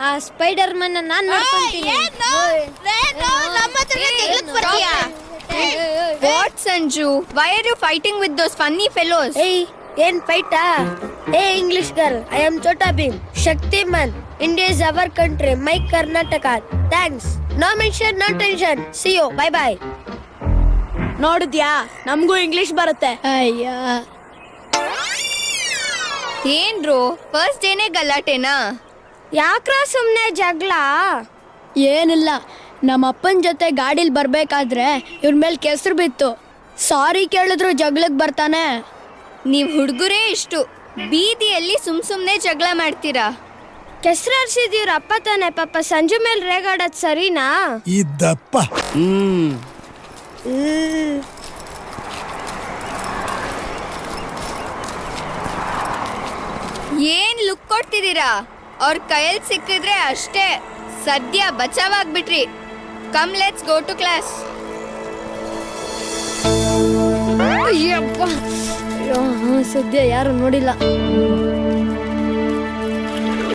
ಆ Spider Man ನಾನ್ ನೋಡ್ಕೊಂತೀನಿ. What Sanju, why are you fighting with those funny fellows? ಏಯ್ ಏನ್ ಫೈಟಾ? ಏ English girl, I am Chhota Bheem, Shaktimaan. India is our country, my Karnataka. Thanks. No mention, no tension. See you, bye bye. ನೋಡಿದ್ಯಾ, ನಮಗೂ English ಬರುತ್ತೆ. ಅಯ್ಯ, ಏನ್ರು ಫಸ್ಟ್ ಡೇನೇ ಗಲಾಟೆನಾ? ಯಾಕ್ರ ಸುಮ್ನೆ ಜಗಳ? ಏನಿಲ್ಲ, ನಮ್ಮ ಅಪ್ಪನ ಜೊತೆ ಗಾಡಿಲಿ ಬರ್ಬೇಕಾದ್ರೆ ಇವ್ರ ಮೇಲೆ ಕೆಸರು ಬಿತ್ತು. ಸಾರಿ ಕೇಳಿದ್ರು ಜಗಳಕ್ಕೆ ಬರ್ತಾನೆ. ನೀವ್ ಹುಡುಗರೇ ಇಷ್ಟು ಬೀದಿಯಲ್ಲಿ ಸುಮ್ನೆ ಜಗಳ ಮಾಡ್ತೀರಾ. ಕೆಸರಾರ್ಸಿದೀವ್ರ ಅಪ್ಪ ತಾನೆ, ಪಾಪ ಸಂಜು ಮೇಲೆ ರೇಗಾಡೋದ್ ಸರಿನಾ? ಇದ್ದಪ್ಪ. ಏನ್ ಲುಕ್ ಕೊಡ್ತಿದ್ದೀರಾ? ಅವ್ರ ಕೈಯಲ್ಲಿ ಸಿಕ್ಕಿದ್ರೆ ಅಷ್ಟೇ, ಸದ್ಯ ಬಚಾವಾಗ್ಬಿಟ್ರಿ. Come let's go to class. ಅಯ್ಯಪ್ಪ, ಸದ್ಯ ಯಾರು ನೋಡಿಲ್ಲ.